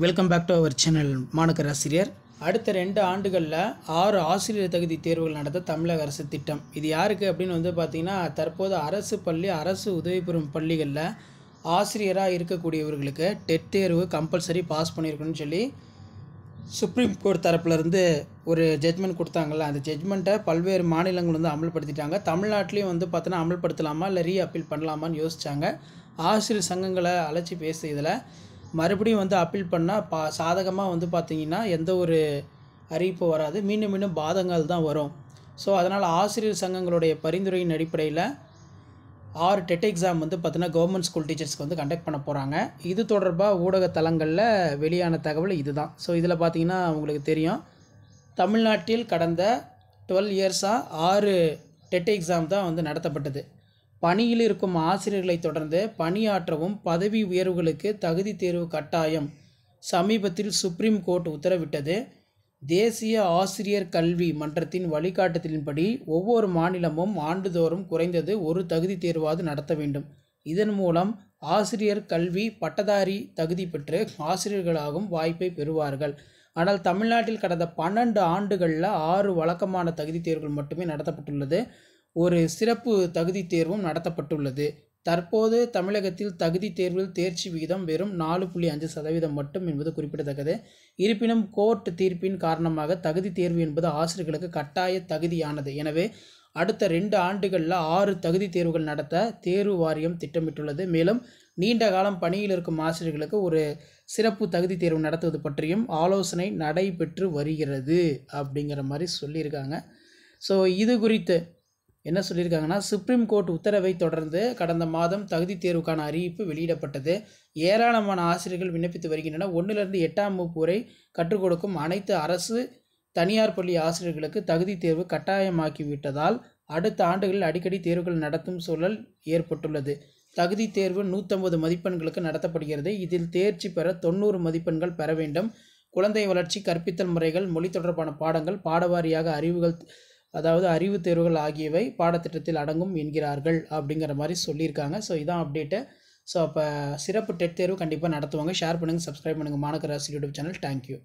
Welcome back to our channel மாணக்கர் ஆசிரியர். அடுத்த 2 ஆண்டுகளில் 6 ஆசிரியர் தகுதி தேர்வுகள் நடத்த தமிழக அரசு திட்டம். இது யாருக்கு அப்படின்னு பார்த்தீங்கன்னா, தற்போது அரசு பள்ளி, அரசு உதவி பெறும் பள்ளிகளில் ஆசிரியராக இருக்கக்கூடியவர்களுக்கு டெட் தேர்வு கம்பல்சரி பாஸ் பண்ணியிருக்கணும்னு சொல்லி சுப்ரீம் கோர்ட் தரப்புலேருந்து ஒரு ஜட்மெண்ட் கொடுத்தாங்கல்ல, அந்த ஜட்மெண்ட்டை பல்வேறு மாநிலங்கள் அமல்படுத்திட்டாங்க. தமிழ்நாட்டிலையும் பார்த்தோன்னா அமல்படுத்தலாமா இல்லை அப்பீல் பண்ணலாமான்னு யோசித்தாங்க. ஆசிரியர் சங்கங்களை அழைச்சி பேசியதில் மறுபடியும் அப்பீல் பண்ணால் சாதகமாக பார்த்தீங்கன்னா எந்த ஒரு அறிவிப்பு வராது, மீண்டும் மீண்டும் பாதங்கள் தான் வரும். ஸோ அதனால் ஆசிரியர் சங்கங்களுடைய பரிந்துரையின் அடிப்படையில் 6 டெட் எக்ஸாம் பார்த்தீங்கன்னா கவர்மெண்ட் ஸ்கூல் டீச்சர்ஸ்க்கு கண்டக்ட் பண்ண போகிறாங்க. இது தொடர்பாக ஊடக தளங்களில் வெளியான தகவல் இதுதான். ஸோ இதில் பார்த்தீங்கன்னா உங்களுக்கு தெரியும், தமிழ்நாட்டில் கடந்த 12 இயர்ஸாக 6 டெட் எக்ஸாம் தான் நடத்தப்பட்டது. பணியில் இருக்கும் ஆசிரியர்களை தொடர்ந்து பணியாற்றவும் பதவி உயர்வுகளுக்கு தகுதி தேர்வு கட்டாயம் சமீபத்தில் சுப்ரீம் கோர்ட் உத்தரவிட்டது. தேசிய ஆசிரியர் கல்வி மன்றத்தின் வழிகாட்டுதலின்படி ஒவ்வொரு மாநிலமும் ஆண்டுதோறும் குறைந்தது ஒரு தகுதி தேர்வாவது நடத்த வேண்டும். இதன் மூலம் ஆசிரியர் கல்வி பட்டதாரி தகுதி பெற்று ஆசிரியர்களாகவும் வாய்ப்பை பெறுவார்கள். ஆனால் தமிழ்நாட்டில் கடந்த 12 ஆண்டுகளில் 6 வழக்கமான தகுதி தேர்வுகள் மட்டுமே நடத்தப்பட்டுள்ளது. ஒரு சிறப்பு தகுதி தேர்வும் நடத்தப்பட்டுள்ளது. தற்போது தமிழகத்தில் தகுதி தேர்வில் தேர்ச்சி விகிதம் வெறும் 4.5% மட்டும் என்பது குறிப்பிடத்தக்கது. இருப்பினும் கோர்ட் தீர்ப்பின் காரணமாக தகுதி தேர்வு என்பது ஆசிரியர்களுக்கு கட்டாய தகுதியானது. எனவே அடுத்த 2 ஆண்டுகளில் 6 தகுதி தேர்வுகள் நடத்த தேர்வு வாரியம் திட்டமிட்டுள்ளது. மேலும் நீண்ட காலம் பணியில் இருக்கும் ஆசிரியர்களுக்கு ஒரு சிறப்பு தகுதி தேர்வு நடத்துவது பற்றியும் ஆலோசனை நடைபெற்று வருகிறது அப்படிங்கிற மாதிரி சொல்லியிருக்காங்க. ஸோ இது குறித்து என்ன சொல்லியிருக்காங்கன்னா, சுப்ரீம் கோர்ட் உத்தரவை தொடர்ந்து கடந்த மாதம் தகுதி தேர்வுக்கான அறிவிப்பு வெளியிடப்பட்டது. ஏராளமான ஆசிரியர்கள் விண்ணப்பித்து வருகின்றனர். 1லிருந்து 8ஆம் வகுப்பு வரை கற்றுக் கொடுக்கும் அனைத்து அரசு தனியார் பள்ளி ஆசிரியர்களுக்கு தகுதி தேர்வு கட்டாயமாக்கிவிட்டதால் அடுத்த ஆண்டுகளில் அடிக்கடி தேர்வுகள் நடத்தும் சூழல் ஏற்பட்டுள்ளது. தகுதி தேர்வு 150 மதிப்பெண்களுக்கு நடத்தப்படுகிறது. இதில் தேர்ச்சி பெற 90 மதிப்பெண்கள் பெற வேண்டும். குழந்தை வளர்ச்சி, கற்பித்தல் முறைகள், மொழி தொடர்பான பாடங்கள், பாடவாரியாக அறிவு தேர்வுகள் ஆகியவை பாடத்திட்டத்தில் அடங்கும் என்கிறார்கள் அப்படிங்கிற மாதிரி சொல்லியிருக்காங்க. ஸோ இதான் அப்டேட்டு. ஸோ அப்போ சிறப்பு டெட் தேர்வு கண்டிப்பாக நடத்துவாங்க. ஷேர் பண்ணுங்கள், சப்ஸ்கிரைப் பண்ணுங்கள் மாணக்கர் ஆசிரியர் யூடியூப் சேனல். தேங்க்யூ.